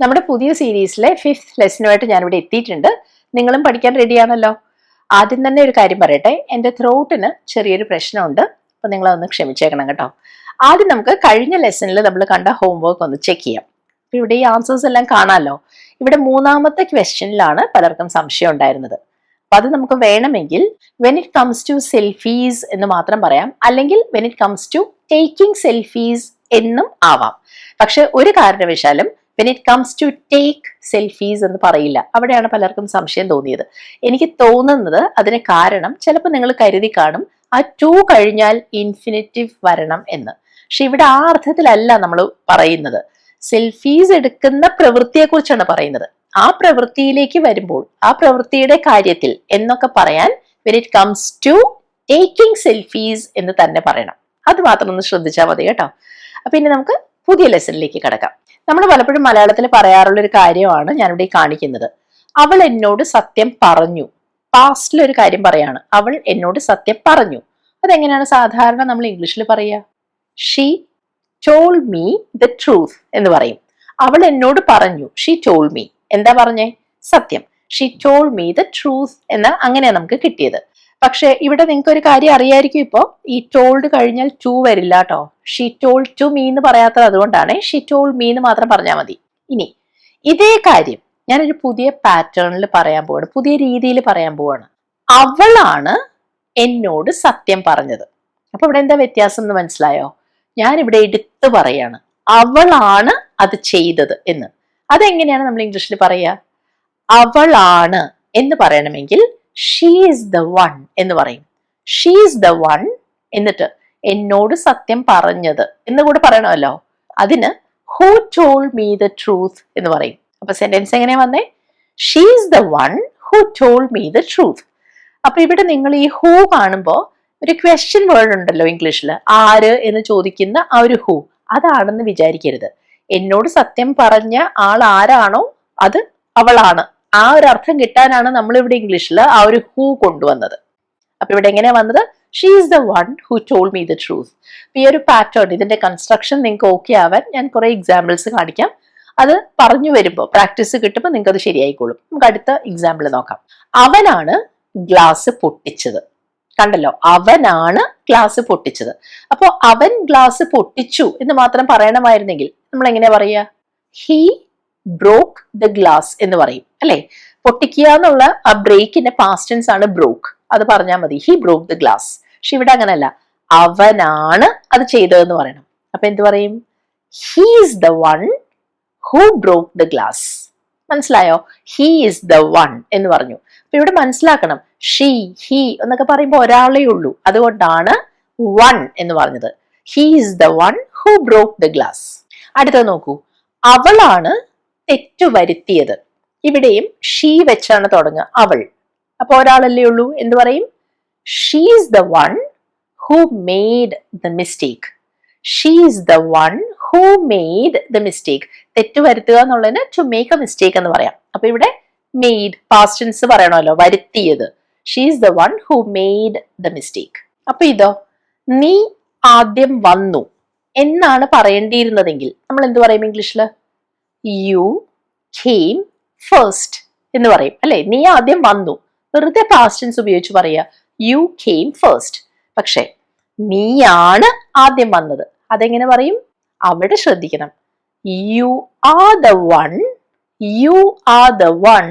നമ്മുടെ പുതിയ സീരീസിലെ 5th ലെസനുമായിട്ട് ഞാനിവിടെ എത്തിയിട്ടുണ്ട്. നിങ്ങളും പഠിക്കാൻ റെഡിയാണല്ലോ. ആദ്യം തന്നെ ഒരു കാര്യം പറയട്ടെ, എൻ്റെ ത്രോട്ടിന് ചെറിയൊരു പ്രശ്നമുണ്ട്. അപ്പൊ നിങ്ങളതൊന്ന് ക്ഷമിച്ചേക്കണം കേട്ടോ. ആദ്യം നമുക്ക് കഴിഞ്ഞ ലെസണിൽ നമ്മൾ കണ്ട ഹോംവർക്ക് ഒന്ന് ചെക്ക് ചെയ്യാം. അപ്പൊ ഇവിടെ ഈ ആൻസേഴ്സ് എല്ലാം കാണാമല്ലോ. ഇവിടെ മൂന്നാമത്തെ ക്വസ്റ്റ്യനിലാണ് പലർക്കും സംശയം ഉണ്ടായിരുന്നത്. അപ്പൊ അത് നമുക്ക് വേണമെങ്കിൽ when it comes to selfies എന്ന് മാത്രം പറയാം, അല്ലെങ്കിൽ when it comes to taking selfies എന്നും ആവാം. പക്ഷെ ഒരു കാരണവശാലും when it comes to take selfies എന്ന് പറയില്ല. അവിടെയാണ് പലർക്കും സംശയം തോന്നിയത്. എനിക്ക് തോന്നുന്നത് അതിന് കാരണം ചിലപ്പോൾ നിങ്ങൾ കരുതി കാണും ആ ടു കഴിഞ്ഞാൽ ഇൻഫിനിറ്റീവ് വരണം എന്ന്. പക്ഷെ ഇവിടെ ആ അർത്ഥത്തിലല്ല നമ്മൾ പറയുന്നത്. സെൽഫീസ് എടുക്കുന്ന പ്രവൃത്തിയെ കുറിച്ചാണ് പറയുന്നത്. ആ പ്രവൃത്തിയിലേക്ക് വരുമ്പോൾ ആ പ്രവൃത്തിയുടെ കാര്യത്തിൽ എന്നൊക്കെ പറയാൻ when it comes to taking selfies എന്ന് തന്നെ പറയണം. അത് മാത്രം ഒന്ന് ശ്രദ്ധിച്ചാൽ മതി കേട്ടോ. അപ്പൊ ഇനി നമുക്ക് പുതിയ ലെസണിലേക്ക് കിടക്കാം. നമ്മൾ പലപ്പോഴും മലയാളത്തിൽ പറയാറുള്ള ഒരു കാര്യമാണ് ഞാനിവിടെ കാണിക്കുന്നത്. അവൾ എന്നോട് സത്യം പറഞ്ഞു. പാസ്റ്റിൽ ഒരു കാര്യം പറയാണ്, അവൾ എന്നോട് സത്യം പറഞ്ഞു. അതെങ്ങനെയാണ് സാധാരണ നമ്മൾ ഇംഗ്ലീഷിൽ പറയുക? She told me the truth എന്ന് പറയും. അവൾ എന്നോട് പറഞ്ഞു, ഷീ ടോൾഡ് മീ. എന്താ പറഞ്ഞേ? സത്യം. She told me the truth എന്ന അങ്ങനെയാണ് നമുക്ക് കിട്ടിയത്. പക്ഷെ ഇവിടെ നിങ്ങൾക്ക് ഒരു കാര്യം അറിയായിരിക്കും. ഇപ്പോ ഈ ടോൾഡ് കഴിഞ്ഞാൽ ടു വരില്ല കേട്ടോ. ഷീ ടോൾഡ് ടു മീ എന്ന് പറയാത്തത് അതുകൊണ്ടാണ്. ഷീ ടോൾഡ് മീ എന്ന് മാത്രം പറഞ്ഞാൽ മതി. ഇനി ഇതേ കാര്യം ഞാനൊരു പുതിയ പാറ്റേണിൽ പറയാൻ പോവാണ്, പുതിയ രീതിയിൽ പറയാൻ പോവാണ്. അവളാണ് എന്നോട് സത്യം പറഞ്ഞത്. അപ്പൊ ഇവിടെ എന്താ വ്യത്യാസം എന്ന് മനസ്സിലായോ? ഞാനിവിടെ എടുത്തു പറയാണ്, അവളാണ് അത് ചെയ്തത് എന്ന്. അതെങ്ങനെയാണ് നമ്മൾ ഇംഗ്ലീഷിൽ പറയുക? അവളാണ് എന്ന് പറയണമെങ്കിൽ ഷീ ഈസ് ദ വൺ എന്ന് പറയും. ഷീ ഈസ് ദ വൺ എന്നിട്ട് എന്നോട് സത്യം പറഞ്ഞത് എന്ന് കൂടെ പറയണമല്ലോ. അതിന് who told me the truth എന്ന് പറയും. അപ്പൊ സെന്റൻസ് എങ്ങനെ വന്നേ? She is the one who told me the truth. അപ്പൊ ഇവിടെ നിങ്ങൾ ഈ ഹൂ കാണുമ്പോ ഒരു ക്വസ്റ്റ്യൻ വേർഡ് ഉണ്ടല്ലോ ഇംഗ്ലീഷിൽ, ആര് എന്ന് ചോദിക്കുന്ന ആ ഒരു ഹൂ, അതാണെന്ന് വിചാരിക്കരുത്. എന്നോട് സത്യം പറഞ്ഞ ആൾ ആരാണോ അത് അവളാണ്. ആ ഒരു അർത്ഥം കിട്ടാനാണ് നമ്മൾ ഇവിടെ ഇംഗ്ലീഷിൽ ആ ഒരു ഹൂ കൊണ്ടുവന്നത്. അപ്പൊ ഇവിടെ എങ്ങനെയാ വന്നത്? She is the one who told me the truth. ഈ ഒരു പാറ്റേൺ, ഇതിന്റെ കൺസ്ട്രക്ഷൻ നിങ്ങൾക്ക് ഓക്കെ ആവാൻ ഞാൻ കുറെ എക്സാമ്പിൾസ് കാണിക്കാം. അത് പറഞ്ഞു വരുമ്പോൾ പ്രാക്ടീസ് കിട്ടുമ്പോൾ നിങ്ങൾക്ക് അത് ശരിയായിക്കോളും. നമുക്ക് അടുത്ത എക്സാമ്പിൾ നോക്കാം. അവനാണ് ഗ്ലാസ് പൊട്ടിച്ചത്. കണ്ടല്ലോ, അവനാണ് ഗ്ലാസ് പൊട്ടിച്ചത്. അപ്പോ അവൻ ഗ്ലാസ് പൊട്ടിച്ചു എന്ന് മാത്രം പറയണമായിരുന്നെങ്കിൽ നമ്മൾ എങ്ങനെയാ പറയുക? ഹീ ബ്രോക്ക് ദ ഗ്ലാസ് എന്ന് പറയും അല്ലെ. പൊട്ടിക്കുക എന്നുള്ള ആ ബ്രേക്കിന്റെ പാസ്റ്റ് ടെൻസ് ആണ് ബ്രോക്ക്. അത് പറഞ്ഞാൽ മതി, ഹി ബ്രോക്ക് ദ ഗ്ലാസ്. പക്ഷെ ഇവിടെ അങ്ങനല്ല, അവനാണ് അത് ചെയ്തതെന്ന് പറയണം. അപ്പൊ എന്ത് പറയും? He is the one who broke the glass. മനസ്സിലായോ? ഹീ ഈസ് ദ വൺ എന്ന് പറഞ്ഞു. അപ്പൊ ഇവിടെ മനസ്സിലാക്കണം, ഷീ ഹീ എന്നൊക്കെ പറയുമ്പോൾ ഒരാളേ ഉള്ളൂ. അതുകൊണ്ടാണ് വൺ എന്ന് പറഞ്ഞത്. He is the one who broke the glass. അടുത്തത് നോക്കൂ. അവളാണ് തെറ്റു വരുത്തിയത്. ഇവിടെയും ഷീ വെച്ചാണ് തുടങ്ങുക, അവൾ. അപ്പൊ ഒരാളല്ലേ ഉള്ളൂ. എന്ത് പറയും? She is the one who made the mistake. She is the one who made the mistake. തെറ്റു വരുത്തുക എന്നുള്ളതിന് ടു മേക്ക് എ മിസ്റ്റേക്ക് എന്ന് പറയാം. അപ്പൊ ഇവിടെ മെയ്ഡ് പാസ്റ്റ് ടെൻസ് പറയണമല്ലോ, വരുത്തിയത്. She is the one who made the mistake. അപ്പൊ ഇതോ, നീ ആദ്യം വന്നു എന്നാണ് പറയേണ്ടിയിരുന്നതെങ്കിൽ നമ്മൾ എന്ത് പറയും ഇംഗ്ലീഷില്? യു കെയിം ഫസ്റ്റ് എന്ന് പറയും അല്ലെ. നീ ആദ്യം വന്നു, വെറുതെ പാസ്റ്റ് ടെൻസ് ഉപയോഗിച്ച് പറയുക, യു കെയിം ഫസ്റ്റ്. പക്ഷെ നീയാണ് ആദ്യം വന്നത്, അതെങ്ങനെ പറയും? അവിടെ ശ്രദ്ധിക്കണം, U are the one, U are the one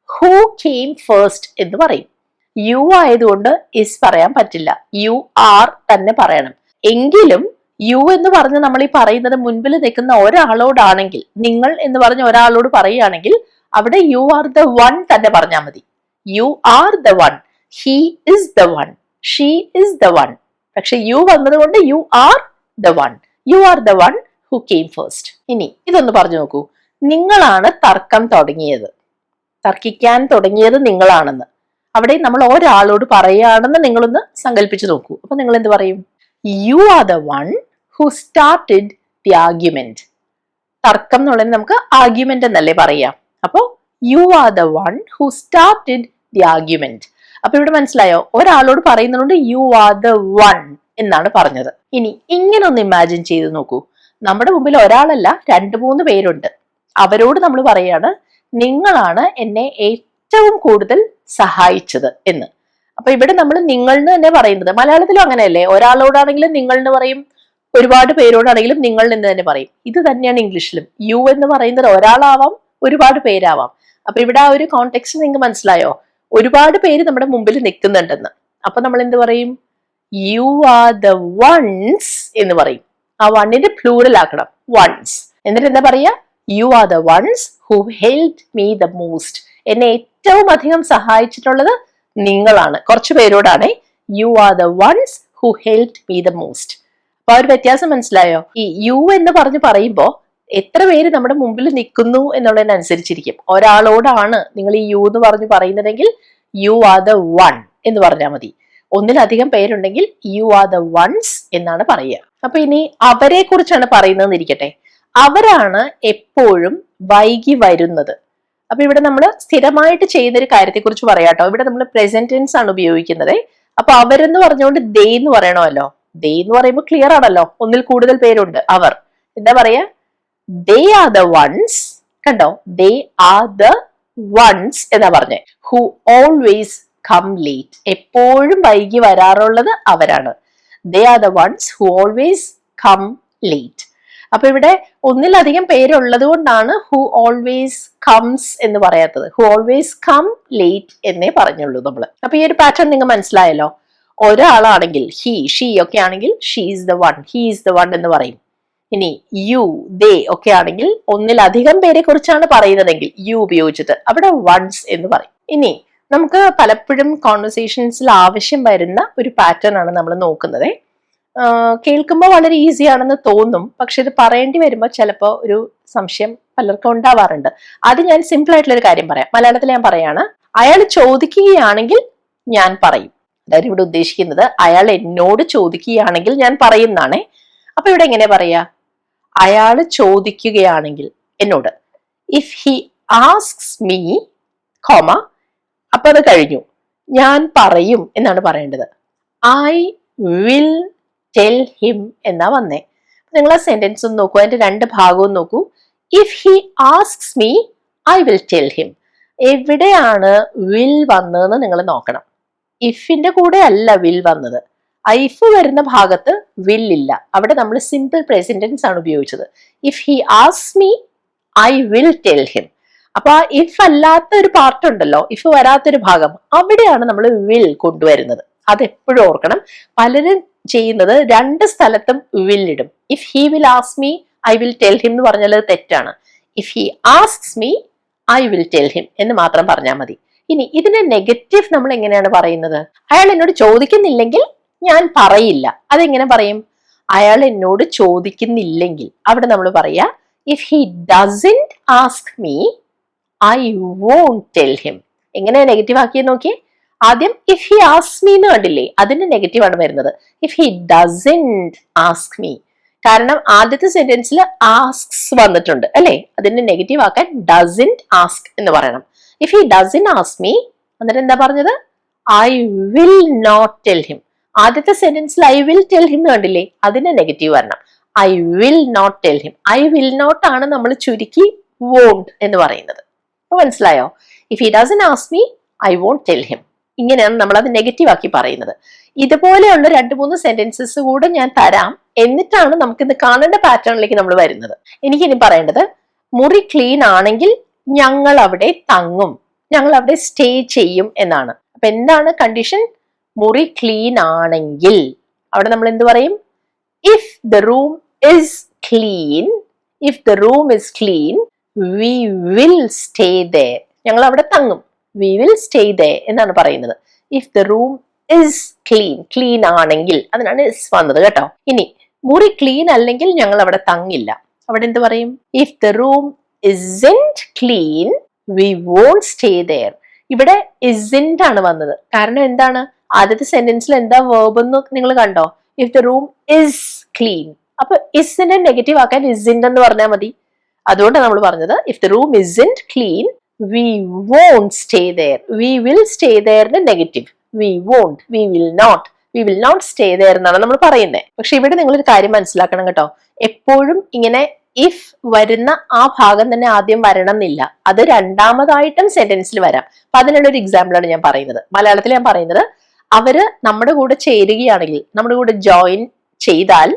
who came first എന്ന് പറയും. യു ആയതുകൊണ്ട് ഇസ് പറയാൻ പറ്റില്ല, യു ആർ തന്നെ പറയണം. എങ്കിലും യു എന്ന് പറഞ്ഞ് നമ്മൾ ഈ പറയുന്നത് മുൻപിൽ നിൽക്കുന്ന ഒരാളോടാണെങ്കിൽ, നിങ്ങൾ എന്ന് പറഞ്ഞ ഒരാളോട് പറയുകയാണെങ്കിൽ അവിടെ യു ആർ ദ വൺ തന്നെ പറഞ്ഞാൽ മതി. U are the one, he is the one, she is the one. പക്ഷെ യു വന്നതുകൊണ്ട് U are the one, U are the one who came first. ഇനി ഇതൊന്ന് പറഞ്ഞു നോക്കൂ. നിങ്ങളാണ് തർക്കം തുടങ്ങിയത്. തർക്കിക്കാൻ തുടങ്ങിയത് നിങ്ങളാണെന്ന് അവിടെ നമ്മൾ ഒരാളോട് പറയുകയാണെന്ന് നിങ്ങളൊന്ന് സങ്കല്പിച്ചു നോക്കൂ. അപ്പൊ നിങ്ങൾ എന്ത് പറയും? U are the one who started the argument. തർക്കം എന്നുള്ളതിന് നമുക്ക് ആർഗ്യുമെന്റ് എന്നല്ലേ പറയാം. അപ്പോ U are the one who started the argument. അപ്പൊ ഇവിടെ മനസ്സിലായോ? ഒരാളോട് പറയുന്നതുകൊണ്ട് യു ആർ ദ വൺ എന്നാണ് പറഞ്ഞത്. ഇനി ഇങ്ങനെ ഒന്ന് ഇമാജിൻ ചെയ്ത് നോക്കൂ. നമ്മുടെ മുമ്പിൽ ഒരാളല്ല, 2-3 പേരുണ്ട്. അവരോട് നമ്മൾ പറയാണ് നിങ്ങളാണ് എന്നെ ഏറ്റവും കൂടുതൽ സഹായിച്ചത് എന്ന്. അപ്പൊ ഇവിടെ നമ്മൾ നിങ്ങൾ എന്ന് തന്നെ പറയുന്നത്. മലയാളത്തിലും അങ്ങനെയല്ലേ, ഒരാളോടാണെങ്കിലും നിങ്ങൾ എന്ന് പറയും, ഒരുപാട് പേരോടാണെങ്കിലും നിങ്ങൾ എന്ന് തന്നെ പറയും. ഇത് തന്നെയാണ് ഇംഗ്ലീഷിലും. യു എന്ന് പറയുന്നത് ഒരാളാവാം, ഒരുപാട് പേരാവാം. അപ്പൊ ഇവിടെ ആ ഒരു കോണ്ടെക്സ്റ്റ് നിങ്ങൾക്ക് മനസ്സിലായോ? ഒരുപാട് പേര് നമ്മുടെ മുമ്പിൽ നിൽക്കുന്നുണ്ടെന്ന്. അപ്പൊ നമ്മൾ എന്ത് പറയും? യു ആർ ദ വൺസ് എന്ന് പറയും. ആ വണ്ണിന്റെ പ്ലൂറൽ ആക്കണം, വൺസ്. എന്നിട്ട് എന്താ പറയാ? You are the ones who help me the most. എന്നെ ഏറ്റവും അധികം സഹായിച്ചിട്ടുള്ളത് നിങ്ങളാണ്. കുറച്ചു പേരോടാണ് you are the ones who help me the most. അപ്പൊ ആ ഒരു വ്യത്യാസം മനസ്സിലായോ? ഈ യു എന്ന് പറയുമ്പോ എത്ര പേര് നമ്മുടെ മുമ്പിൽ നിൽക്കുന്നു എന്നുള്ളതിനനുസരിച്ചിരിക്കും. ഒരാളോടാണ് നിങ്ങൾ ഈ യു എന്ന് പറയുന്നതെങ്കിൽ യു ആർ ദ വൺ എന്ന് പറഞ്ഞാൽ മതി. ഒന്നിലധികം പേരുണ്ടെങ്കിൽ യു ആർ ദ വൺസ് എന്നാണ് പറയുക. അപ്പൊ ഇനി അവരെ കുറിച്ചാണ് പറയുന്നതെന്ന് ഇരിക്കട്ടെ. അവരാണ് എപ്പോഴും വൈകി വരുന്നത്. അപ്പൊ ഇവിടെ നമ്മൾ സ്ഥിരമായിട്ട് ചെയ്യുന്ന ഒരു കാര്യത്തെ കുറിച്ച് പറയാട്ടോ. ഇവിടെ നമ്മൾ പ്രസന്റ് ടെൻസ് ആണ് ഉപയോഗിക്കുന്നത്. അപ്പൊ അവരെന്ന് പറഞ്ഞുകൊണ്ട് ദേ എന്ന് പറയണമല്ലോ. ദേ എന്ന് പറയുമ്പോൾ ക്ലിയർ ആണല്ലോ, ഒന്നിൽ കൂടുതൽ പേരുണ്ട്. അവർ എന്താ പറയാ? They are the ones. കണ്ടോ? ദേ ആർ ദ വൺസ് എന്നാ പറഞ്ഞേ. Who always come late. എപ്പോഴും വൈകി വരാറുള്ളത് അവരാണ്. They are the ones who always come late. അപ്പൊ ഇവിടെ ഒന്നിലധികം പേരുള്ളത് കൊണ്ടാണ് ഹു ഓൾവേസ് കംസ് എന്ന് പറയാത്തത്. ഹു ഓൾവേസ് കം ലേറ്റ് എന്നേ പറഞ്ഞുള്ളൂ നമ്മള്. അപ്പൊ ഈ ഒരു പാറ്റേൺ നിങ്ങൾ മനസ്സിലായല്ലോ. ഒരാളാണെങ്കിൽ ഹി, ഷീ ഒക്കെ ആണെങ്കിൽ she is the one, he is the one എന്ന് പറയും. ഇനി യു, ദേ ഒക്കെ ആണെങ്കിൽ ഒന്നിലധികം പേരെ കുറിച്ചാണ് പറയുന്നതെങ്കിൽ യു ഉപയോഗിച്ചിട്ട് അവിടെ വൺസ് എന്ന് പറയും. ഇനി നമുക്ക് പലപ്പോഴും കോൺവെർസേഷൻസിൽ ആവശ്യം വരുന്ന ഒരു പാറ്റേൺ ആണ് നമ്മൾ നോക്കുന്നത്. കേൾക്കുമ്പോൾ വളരെ ഈസി ആണെന്ന് തോന്നും, പക്ഷെ ഇത് പറയേണ്ടി വരുമ്പോൾ ചിലപ്പോൾ ഒരു സംശയം പലർക്കും ഉണ്ടാവാറുണ്ട്. അത് ഞാൻ സിമ്പിൾ ആയിട്ടുള്ള ഒരു കാര്യം പറയാം. മലയാളത്തിൽ ഞാൻ പറയാണ്, അയാൾ ചോദിക്കുകയാണെങ്കിൽ ഞാൻ പറയും. അതായത് ഇവിടെ ഉദ്ദേശിക്കുന്നത് അയാൾ എന്നോട് ചോദിക്കുകയാണെങ്കിൽ ഞാൻ പറയുന്നതാണേ. അപ്പൊ ഇവിടെ എങ്ങനെ പറയാ? അയാൾ ചോദിക്കുകയാണെങ്കിൽ എന്നോട്, if he asks me, comma, അപ്പൊ അത് കഴിഞ്ഞു, ഞാൻ പറയും എന്നാണ് പറയേണ്ടത്. ഐ വിൽ ടെൽ ഹിം എന്നാ വന്നേ. നിങ്ങൾ ആ സെന്റൻസ് ഒന്ന് നോക്കൂ, അതിന്റെ രണ്ട് ഭാഗവും നോക്കൂ. If he asks me I will tell him. എവിടെയാണ് വിൽ വന്നതെന്ന് നിങ്ങൾ നോക്കണം. ഇഫിന്റെ കൂടെ അല്ല വിൽ വന്നത്. ഐഫ് വരുന്ന ഭാഗത്ത് വിൽ ഇല്ല. അവിടെ നമ്മൾ സിമ്പിൾ പ്രസന്റ് ടെൻസ് ആണ് ഉപയോഗിച്ചത്. If he asks me I will tell him. അപ്പൊ ആ ഇഫ് അല്ലാത്ത ഒരു പാർട്ട് ഉണ്ടല്ലോ, ഇഫ് വരാത്തൊരു ഭാഗം, അവിടെയാണ് നമ്മൾ വിൽ കൊണ്ടുവരുന്നത്. അതെപ്പോഴും ഓർക്കണം. പലരും ചെയ്യുന്നത് രണ്ട് സ്ഥലത്തും വിൽ ഇടും. If he will ask me I will tell him എന്ന് പറഞ്ഞാൽ അത് തെറ്റാണ്. If he asks me I will tell him എന്ന് മാത്രം പറഞ്ഞാൽ മതി. ഇനി ഇതിന്റെ നെഗറ്റീവ് നമ്മൾ എങ്ങനെയാണ് പറയുന്നത്? അയാൾ എന്നോട് ചോദിക്കുന്നില്ലെങ്കിൽ ഞാൻ പറയില്ല. അതെങ്ങനെ പറയും? അയാൾ എന്നോട് ചോദിക്കുന്നില്ലെങ്കിൽ അവിടെ നമ്മൾ പറയാ if he doesn't ask me I won't tell him. എങ്ങനെയാ നെഗറ്റീവ് ആക്കിയത് നോക്കിയേ. ആദ്യം ഇഫ് ഹി ആസ്ക് മീ എന്ന് കണ്ടില്ലേ, അതിന്റെ നെഗറ്റീവ് ആണ് വരുന്നത്. If he doesn't ask me, കാരണം ആദ്യത്തെ സെന്റൻസിൽ ആസ്ക്സ് വന്നിട്ടുണ്ട് അല്ലെ, അതിന്റെ നെഗറ്റീവ് ആക്കാൻ ഡസന്റ് ആസ്ക് എന്ന് പറയണം. If he doesn't ask me, എന്നിട്ട് എന്താ പറഞ്ഞത്? I will not tell him. ആദ്യത്തെ സെന്റൻസിൽ ഐ വിൽ ടെൽ ഹിം കണ്ടില്ലേ, അതിന്റെ നെഗറ്റീവ് വരണം. I will not tell him. I will not ആണ് നമ്മൾ ചുരുക്കി വോണ്ട് എന്ന് പറയുന്നത്. അപ്പൊ മനസ്സിലായോ? If he doesn't ask me I won't tell him. ഇങ്ങനെയാണ് നമ്മൾ അത് നെഗറ്റീവ് ആക്കി പറയുന്നത്. ഇതുപോലെയുള്ള 2-3 സെന്റൻസസ് കൂടെ ഞാൻ തരാം, എന്നിട്ടാണ് നമുക്ക് ഇന്ന് കാണേണ്ട പാറ്റേണിലേക്ക് നമ്മൾ വരുന്നത്. എനിക്കിനി പറയേണ്ടത്, മുറി ക്ലീൻ ആണെങ്കിൽ ഞങ്ങൾ അവിടെ തങ്ങും, ഞങ്ങൾ അവിടെ സ്റ്റേ ചെയ്യും എന്നാണ്. അപ്പൊ എന്താണ് കണ്ടീഷൻ? മുറി ക്ലീൻ ആണെങ്കിൽ അവിടെ നമ്മൾ എന്ത് പറയും? If the room is clean, if the room is clean we will stay there. ഞങ്ങൾ അവിടെ തങ്ങും, വി വിൽ സ്റ്റേ there എന്നാണ് പറയുന്നത്. If the room is clean, clean ആണെങ്കിൽ, അതിനാണ് ഇസ് വന്നത് കേട്ടോ. ഇനി മുറി ക്ലീൻ അല്ലെങ്കിൽ ഞങ്ങൾ അവിടെ തങ്ങില്ല. അവിടെ എന്ത് പറയും? If the room isn't clean we won't stay there. ഇവിടെ isn't ആണ് വന്നത്. കാരണം എന്താണ്? ആദ്യത്തെ സെന്റൻസിൽ എന്താ വേർബ് എന്ന് നിങ്ങൾ കണ്ടോ? If the room is clean. അപ്പൊ ഇസിന്റെ നെഗറ്റീവ് ആക്കാൻ isn't എന്ന് പറഞ്ഞാൽ മതി. അതുകൊണ്ടാണ് നമ്മൾ പറഞ്ഞത് if the room isn't clean we won't stay there. we will stay there ന്റെ negative we won't, we will not stay there എന്നാണ് നമ്മൾ പറയുന്നത്. പക്ഷെ ഇവിടെ നിങ്ങളൊരു കാര്യം മനസ്സിലാക്കണം കേട്ടോ. എപ്പോഴും ഇങ്ങനെ ഇഫ് വരുന്ന ആ ഭാഗം തന്നെ ആദ്യം വരണം എന്നില്ല, അത് രണ്ടാമതായിട്ടും സെന്റൻസിൽ വരാം. അപ്പൊ അതിനുള്ള ഒരു എക്സാമ്പിളാണ് ഞാൻ പറയുന്നത്. മലയാളത്തിൽ ഞാൻ പറയുന്നത്, അവര് നമ്മുടെ കൂടെ ചേരുകയാണെങ്കിൽ, നമ്മുടെ കൂടെ ജോയിൻ ചെയ്താൽ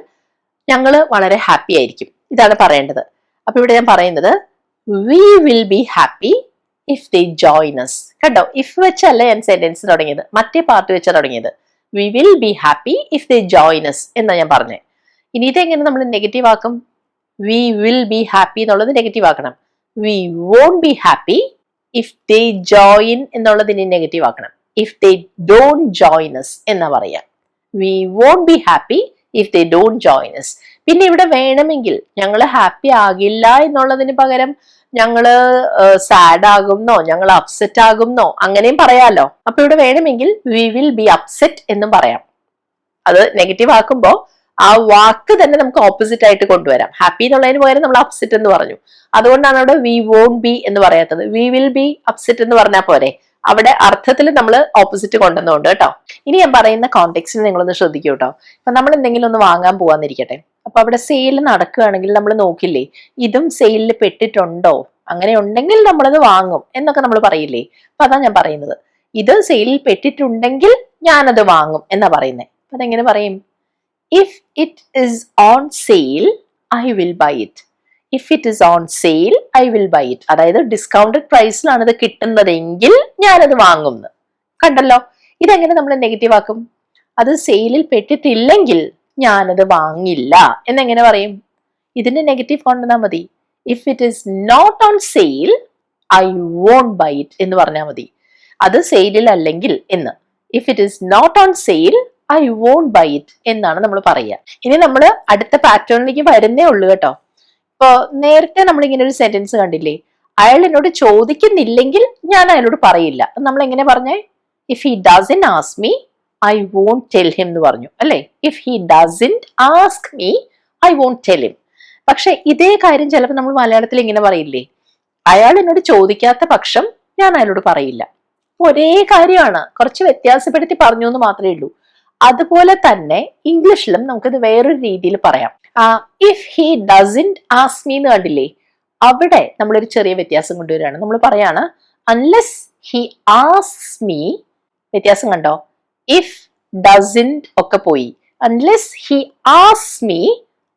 ഞങ്ങള് വളരെ ഹാപ്പി ആയിരിക്കും, ഇതാണ് പറയേണ്ടത്. അപ്പൊ ഇവിടെ ഞാൻ പറയുന്നത് we will be happy if they join us. കണ്ടോ, ഇഫ് വെച്ചല്ല ഞാൻ സെന്റൻസ് തുടങ്ങിയത്, മറ്റേ പാർട്ട് വെച്ചാ തുടങ്ങിയത്. We will be happy if they join us എന്നാ ഞാൻ പറഞ്ഞത്. ഇനി ഇതെങ്ങനെ നമ്മൾ നെഗറ്റീവ് ആക്കും? വി വിൽ ബി ഹാപ്പി എന്നുള്ളത് നെഗറ്റീവ് ആക്കണം. We won't be happy if they join എന്നുള്ളത് ഇനി നെഗറ്റീവ് ആക്കണം. If they don't join us എന്നാ പറയാ. We won't be happy if they don't join us. പിന്നെ ഇവിടെ വേണമെങ്കിൽ ഞങ്ങൾ ഹാപ്പി ആകില്ല എന്നുള്ളതിന് പകരം ഞങ്ങള് സാഡ് ആകുന്നോ, ഞങ്ങൾ അപ്സെറ്റ് ആകുന്നോ, അങ്ങനെയും പറയാലോ. അപ്പൊ ഇവിടെ വേണമെങ്കിൽ വി വിൽ ബി അപ്സെറ്റ് എന്നും പറയാം. അത് നെഗറ്റീവ് ആക്കുമ്പോ ആ വാക്ക് തന്നെ നമുക്ക് ഓപ്പോസിറ്റ് ആയിട്ട് കൊണ്ടുവരാം. ഹാപ്പി എന്നുള്ളതിന് പകരം നമ്മൾ അപ്സെറ്റ് എന്ന് പറഞ്ഞു. അതുകൊണ്ടാണ് അവിടെ വി വോണ്ട് ബി എന്ന് പറയാത്തത്. വി വിൽ ബി അപ്സെറ്റ് എന്ന് പറഞ്ഞാൽ പോരെ. അവിടെ അർത്ഥത്തിൽ നമ്മൾ ഓപ്പോസിറ്റ് കൊണ്ടുവന്നുകൊണ്ട് കേട്ടോ. ഇനി ഞാൻ പറയുന്ന കോണ്ടെക്സ്റ്റിൽ നിങ്ങളൊന്ന് ശ്രദ്ധിക്കൂ കേട്ടോ. ഇപ്പൊ നമ്മൾ എന്തെങ്കിലും ഒന്ന് വാങ്ങാൻ പോവാന്നിരിക്കട്ടെ. അപ്പൊ അവിടെ സെയിൽ നടക്കുകയാണെങ്കിൽ നമ്മൾ നോക്കില്ലേ, ഇതും സെയിലിൽ പെട്ടിട്ടുണ്ടോ, അങ്ങനെ ഉണ്ടെങ്കിൽ നമ്മളത് വാങ്ങും എന്നൊക്കെ നമ്മൾ പറയില്ലേ. അപ്പൊ അതാ ഞാൻ പറയുന്നത്, ഇത് സെയിലിൽ പെട്ടിട്ടുണ്ടെങ്കിൽ ഞാനത് വാങ്ങും എന്നാ പറയുന്നത്. അപ്പൊ അതെങ്ങനെ പറയും? If it is on sale I will buy it. If it is on sale I will buy it. അതായത് ഡിസ്കൗണ്ടഡ് പ്രൈസിലാണ് ഇത് കിട്ടുന്നതെങ്കിൽ ഞാനത് വാങ്ങും. കണ്ടല്ലോ, ഇതെങ്ങനെ നമ്മൾ നെഗറ്റീവ് ആക്കും? അത് സെയിലിൽ പെട്ടിട്ടില്ലെങ്കിൽ ഞാനത് വാങ്ങില്ല എന്നെങ്ങനെ പറയും? ഇതിന്റെ നെഗറ്റീവ് കൊണ്ടുവന്നാൽ മതി. If it is not on sale I won't buy it എന്ന് പറഞ്ഞാൽ മതി. അത് സെയിലിൽ അല്ലെങ്കിൽ എന്ന്. If it is not on sale I won't buy it എന്നാണ് നമ്മൾ പറയുക. ഇനി നമ്മൾ അടുത്ത പാറ്റേണിലേക്ക് വരുന്നേ ഉള്ളൂ കേട്ടോ. ഇപ്പൊ നേരത്തെ നമ്മൾ ഇങ്ങനെ ഒരു സെന്റൻസ് കണ്ടില്ലേ, അയാൾ എന്നോട് ചോദിക്കുന്നില്ലെങ്കിൽ ഞാൻ അയാളോട് പറയില്ല. നമ്മൾ എങ്ങനെ പറഞ്ഞേ? If he doesn't ask me I won't tell him എന്ന് പറഞ്ഞു അല്ലെ. If he doesn't ask me I won't tell him. പക്ഷെ ഇതേ കാര്യം ചിലപ്പോൾ നമ്മൾ മലയാളത്തിൽ ഇങ്ങനെ പറയില്ലേ, അയാൾ എന്നോട് ചോദിക്കാത്ത പക്ഷം ഞാൻ അയാളോട് പറയില്ല. ഒരേ കാര്യമാണ്, കുറച്ച് വ്യത്യാസപ്പെടുത്തി പറഞ്ഞു എന്ന് മാത്രമേ ഉള്ളൂ. അതുപോലെ തന്നെ ഇംഗ്ലീഷിലും നമുക്കിത് വേറൊരു രീതിയിൽ പറയാം. If he doesn't ask me എന്ന് കണ്ടില്ലേ, അവിടെ നമ്മളൊരു ചെറിയ വ്യത്യാസം കൊണ്ടുവരികയാണ്. നമ്മൾ പറയാണ് അൺലെസ് ഹി ആസ്ക്സ് മീ. വ്യത്യാസം കണ്ടോ? ഇഫ് ഡസന്റ് ഒക്കെ പോയി. Unless he asks me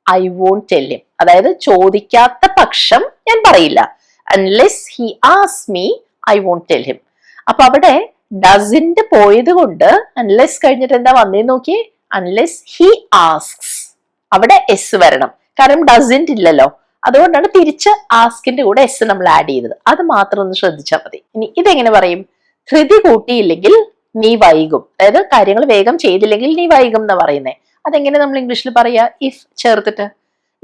I won't tell him. അതായത് ചോദിക്കാത്ത പക്ഷം ഞാൻ പറയില്ല. Unless he asks me I won't tell him. അപ്പൊ അവിടെ ഡസന്റ് പോയത് കൊണ്ട് അൺലെസ് കഴിഞ്ഞിട്ട് എന്താ വന്നേന്ന് നോക്കിയേ, അൺലെസ് ഹി ആസ്ക്സ്. അവിടെ എസ് വരണം, കാരണം ഡസന്റ് ഇല്ലല്ലോ. അതുകൊണ്ടാണ് തിരിച്ച് ആസ്കിന്റെ കൂടെ എസ് നമ്മൾ ആഡ് ചെയ്തത്. അത് മാത്രം ഒന്ന് ശ്രദ്ധിച്ചാൽ മതി. ഇനി ഇതെങ്ങനെ പറയും? ധൃതി കൂട്ടിയില്ലെങ്കിൽ നീ വൈകും. അതായത് കാര്യങ്ങൾ വേഗം ചെയ്തില്ലെങ്കിൽ നീ വൈകും എന്നാ പറയുന്നേ. അതെങ്ങനെ നമ്മൾ ഇംഗ്ലീഷിൽ പറയാ? ഇഫ് ചേർത്തിട്ട്.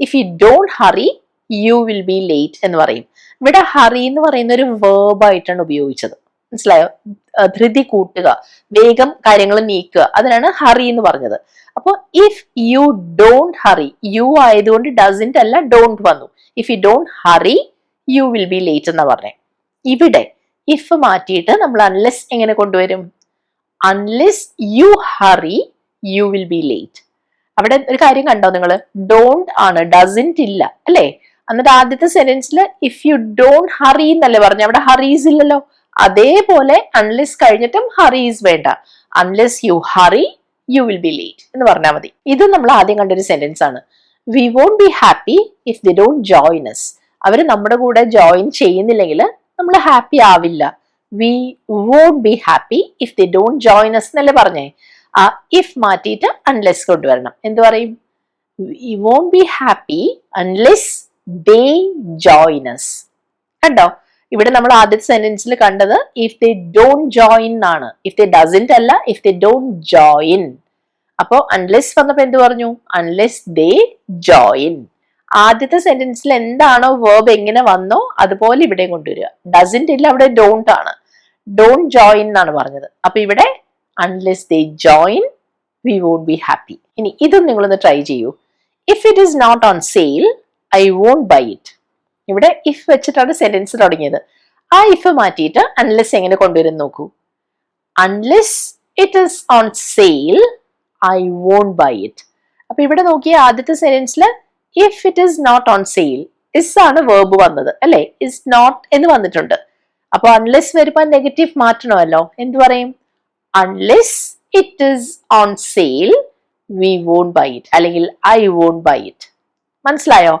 If you don't hurry you will be late എന്ന് പറയും. ഇവിടെ ഹറി എന്ന് പറയുന്ന ഒരു വേർബായിട്ടാണ് ഉപയോഗിച്ചത്. മനസ്സിലായോ? ധൃതി കൂട്ടുക, വേഗം കാര്യങ്ങൾ നീക്കുക, അതിനാണ് ഹറി എന്ന് പറഞ്ഞത്. അപ്പൊ if you don't hurry, you ആയതുകൊണ്ട് ഡസന്റ് അല്ല ഡോണ്ട് വന്നു. If you don't hurry you will be late എന്നാ പറഞ്ഞേ. ഇവിടെ ഇഫ് മാറ്റിയിട്ട് നമ്മൾ അൺലെസ് എങ്ങനെ കൊണ്ടുവരും? Unless you hurry you will be late. അവിടെ ഒരു കാര്യം കണ്ടോ നിങ്ങൾ? ഡോണ്ട് ആണ്, ഡസന്റ് ഇല്ല അല്ലേ? എന്നിട്ട് ആദ്യത്തെ സെന്റൻസിൽ ഇഫ് യു ഡോണ്ട് ഹറി എന്നല്ലേ പറഞ്ഞു, അവിടെ ഹറീസ് ഇല്ലല്ലോ. അതേപോലെ അൺലെസ് കഴിഞ്ഞിട്ടും ഹറീസ് വേണ്ട. Unless you hurry you will be late എന്ന് പറഞ്ഞാൽ മതി. ഇത് നമ്മൾ ആദ്യം കണ്ടൊരു സെന്റൻസ് ആണ്. We won't be happy if they don't join us. അവർ നമ്മുടെ കൂടെ ജോയിൻ ചെയ്യുന്നില്ലെങ്കിൽ നമ്മൾ ഹാപ്പി ആവില്ല. We won't be happy if they don't join us എന്നല്ലേ പറഞ്ഞേ. ആ ഇഫ് മാറ്റിയിട്ട് അൺലെസ് കൊണ്ടുവരണം. എന്ത് പറയും? We won't be happy unless they join us. കണ്ടോ? ഇവിടെ നമ്മൾ ആദ്യത്തെ സെന്റൻസിൽ കണ്ടത് ഇഫ് ദേ ഡോണ്ട് ജോയിൻ ആണ്. ഇഫ് ദേ ഡസന്റ് അല്ല, ഇഫ് ദേ ഡോണ്ട് ജോയിൻ. അപ്പോ അൺലെസ് വന്നപ്പോ എന്ത് പറഞ്ഞു? Unless they join. ആദ്യത്തെ സെന്റൻസിൽ എന്താണോ വേർബ് എങ്ങനെ വന്നോ അതുപോലെ ഇവിടെ കൊണ്ടുവരിക. ഡസന്റ് ഇല്ല, അവിടെ ഡോണ്ട് ആണ്. ഡോണ്ട് ജോയിൻ എന്നാണ് പറഞ്ഞത്. അപ്പൊ ഇവിടെ unless they join we won't be happy. ഇനി ഇതും നിങ്ങളൊന്ന് ട്രൈ ചെയ്യൂ. If it is not on sale I won't buy it. ഇവിടെ ഇഫ് വെച്ചിട്ടാണ് സെന്റൻസ് തുടങ്ങിയത്. ആ ഇഫ് മാറ്റിയിട്ട് അൺലെസ് എങ്ങനെ കൊണ്ടുവരും നോക്കൂ. Unless it is on sale I won't buy it. അപ്പൊ ഇവിടെ നോക്കിയ ആദ്യത്തെ സെന്റൻസിൽ if it is not on sale, is ആണ് വേർബ് വന്നത് അല്ലെ, ഇസ് നോട്ട് എന്ന് വന്നിട്ടുണ്ട്. അപ്പൊ അൺലെസ് വരുമ്പോ നെഗറ്റീവ് മാറ്റണമല്ലോ. എന്ത് പറയും? Unless it is on sale we won't buy it, അല്ലെങ്കിൽ ഐ വോണ്ട് ബൈ ഇറ്റ്. മനസ്സിലായോ?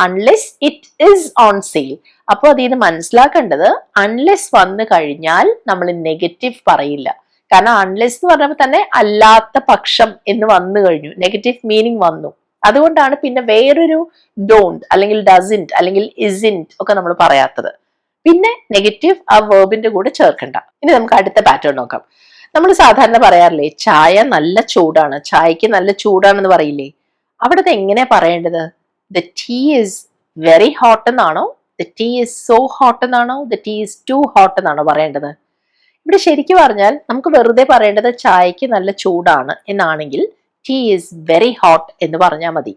Unless it is on sale. അപ്പൊ അതിന് മനസ്സിലാക്കേണ്ടത് അൺലെസ് വന്നു കഴിഞ്ഞാൽ നമ്മൾ നെഗറ്റീവ് പറയില്ല. കാരണം അൺലെസ് എന്ന് പറഞ്ഞപ്പോൾ തന്നെ അല്ലാത്ത പക്ഷം എന്ന് വന്നു കഴിഞ്ഞു, നെഗറ്റീവ് മീനിങ് വന്നു. അതുകൊണ്ടാണ് പിന്നെ വേറൊരു ഡോണ്ട് അല്ലെങ്കിൽ ഡസിന്റ് അല്ലെങ്കിൽ ഇസിന്റ് ഒക്കെ നമ്മൾ പറയാത്തത്. പിന്നെ നെഗറ്റീവ് ആ വേർബിന്റെ കൂടെ ചേർക്കണ്ട. ഇനി നമുക്ക് അടുത്ത പാറ്റേൺ നോക്കാം. നമ്മൾ സാധാരണ പറയാറില്ലേ ചായ നല്ല ചൂടാണ്, ചായക്ക് നല്ല ചൂടാണെന്ന് പറയില്ലേ? അവിടത്തെ എങ്ങനെയാ പറയേണ്ടത്? The tea is very hot എന്നാണോ, the tea is so hot എന്നാണോ, the tea is too hot എന്നാണോ പറയേണ്ടത്? ഇവിടെ ശരിക്കും പറഞ്ഞാൽ നമുക്ക് വെറുതെ പറയേണ്ടത് ചായക്ക് നല്ല ചൂടാണ് എന്നാണെങ്കിൽ ടീ ഈസ് വെരി ഹോട്ട് എന്ന് പറഞ്ഞാൽ മതി.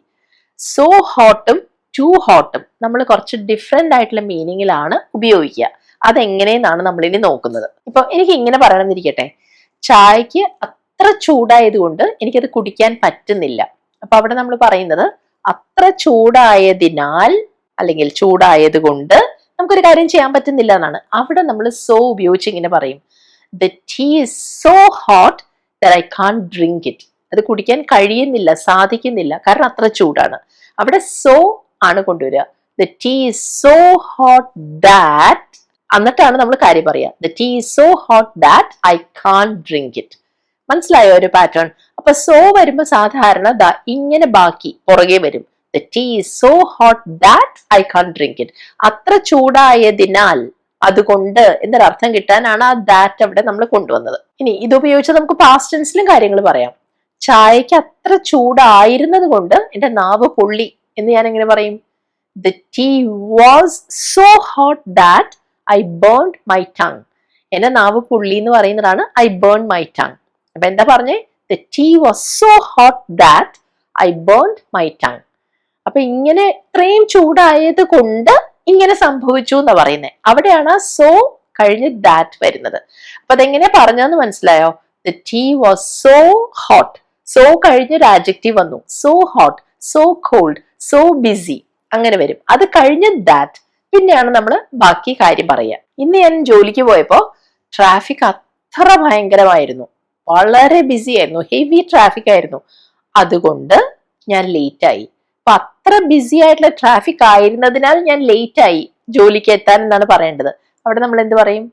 സോ ഹോട്ടും ടു ഹോട്ടും നമ്മൾ കുറച്ച് ഡിഫറെന്റ് ആയിട്ടുള്ള മീനിങ്ങിലാണ് ഉപയോഗിക്കുക. അതെങ്ങനെയെന്നാണ് നമ്മൾ ഇനി നോക്കുന്നത്. ഇപ്പൊ എനിക്ക് ഇങ്ങനെ പറയണമെന്നിരിക്കട്ടെ, ചായക്ക് അത്ര ചൂടായതുകൊണ്ട് എനിക്കത് കുടിക്കാൻ പറ്റുന്നില്ല. അപ്പൊ അവിടെ നമ്മൾ പറയുന്നത് അത്ര ചൂടായതിനാൽ അല്ലെങ്കിൽ ചൂടായത് കൊണ്ട് നമുക്കൊരു കാര്യം ചെയ്യാൻ പറ്റുന്നില്ല എന്നാണ്. അവിടെ നമ്മൾ സോ ഉപയോഗിച്ച് ഇങ്ങനെ പറയും, the tea is so hot that I can't drink it. അത് കുടിക്കാൻ കഴിയുന്നില്ല, സാധിക്കുന്നില്ല, കാരണം അത്ര ചൂടാണ്. അവിടെ സോ ആണ് കൊണ്ടുവരിക. The tea is so hot that, എന്നിട്ടാണ് നമ്മൾ കാര്യം പറയുക. The tea is so hot that I can't drink it. മനസ്സിലായോ ഒരു പാറ്റേൺ? അപ്പൊ സോ വരുമ്പോ സാധാരണ ദാ ഇങ്ങനെ ബാക്കി പുറകെ വരും. The tea is so hot that I can't drink it. അത്ര ചൂടായതിനാൽ, അതുകൊണ്ട് എന്നൊരർത്ഥം കിട്ടാനാണ് ആ ദാറ്റ് അവിടെ നമ്മൾ കൊണ്ടുവന്നത്. ഇനി ഇത് ഉപയോഗിച്ച് നമുക്ക് പാസ്റ്റ് ടെൻസിലും കാര്യങ്ങൾ പറയാം. ചായക്ക് അത്ര ചൂടായിരുന്നത് കൊണ്ട് എന്റെ നാവ് പൊള്ളി എന്ന് ഞാൻ എങ്ങനെ പറയും? The tea was so hot that I burned my tongue. എന്റെ നാവ് പൊള്ളി എന്ന് പറയുന്നതാണ് ഐ ബേൺ മൈ ടങ്. അപ്പൊ എന്താ പറഞ്ഞേ? The tea was so hot that I burned my tongue. അപ്പൊ ഇങ്ങനെ ഇത്രയും ചൂടായത് കൊണ്ട് ഇങ്ങനെ സംഭവിച്ചു എന്നാ പറയുന്നത്. അവിടെയാണ് സോ കഴിഞ്ഞ് ദാറ്റ് വരുന്നത്. അപ്പൊ അതെങ്ങനെ പറഞ്ഞെന്ന് മനസ്സിലായോ? The tea was so hot. So കഴിഞ്ഞൊരു ആഡ്ജക്റ്റീവ് വന്നു. So hot, so cold, so busy, അങ്ങനെ വരും. അത് കഴിഞ്ഞ് ദാറ്റ്, പിന്നെയാണ് നമ്മൾ ബാക്കി കാര്യം പറയുക. ഇന്ന് ഞാൻ ജോലിക്ക് പോയപ്പോ ട്രാഫിക് അത്ര ഭയങ്കരമായിരുന്നു, വളരെ ബിസി ആയിരുന്നു, ഹെവി ട്രാഫിക് ആയിരുന്നു. അതുകൊണ്ട് ഞാൻ ലേറ്റ് ആയി. അപ്പൊ അത്ര ബിസി ആയിട്ടുള്ള ട്രാഫിക് ആയിരുന്നതിനാൽ ഞാൻ ലേറ്റ് ആയി ജോലിക്ക് എത്താൻ എന്നാണ് പറയേണ്ടത്. അവിടെ നമ്മൾ എന്ത് പറയും?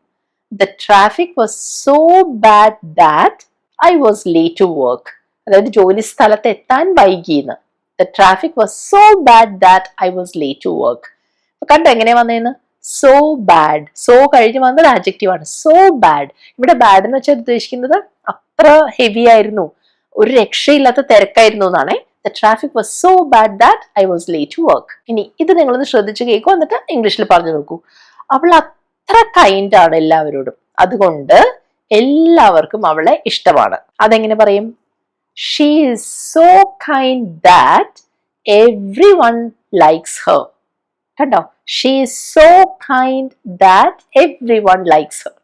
The traffic was so bad that I was late to work. അതായത് ജോലി സ്ഥലത്ത് എത്താൻ വൈകിയെന്ന്. The traffic was so bad that I was late to work. കണ്ടോ എങ്ങനെയാ വന്നതെന്ന്? സോ ബാഡ്, സോ കഴിഞ്ഞ് വന്നത് ആഡ്ജക്റ്റീവ് ആണ്. So bad. ഇവിടെ ബാഡ് എന്ന് വെച്ചാൽ ഉദ്ദേശിക്കുന്നത് അത്ര ഹെവി ആയിരുന്നു, ഒരു രക്ഷയില്ലാത്ത തിരക്കായിരുന്നു എന്നാണ്. The traffic was so bad that I was late to work. ഇനി ഇത് നിങ്ങളൊന്ന് ശ്രദ്ധിച്ച് കേൾക്കൂ, എന്നിട്ട് ഇംഗ്ലീഷിൽ പറഞ്ഞു നോക്കൂ. അവൾ അത്ര കൈൻഡ് ആണ് എല്ലാവരോടും, അതുകൊണ്ട് എല്ലാവർക്കും അവളെ ഇഷ്ടമാണ്. അതെങ്ങനെ പറയും? She is so kind that everyone likes her. കണ്ടോ? She is so kind that everyone likes her.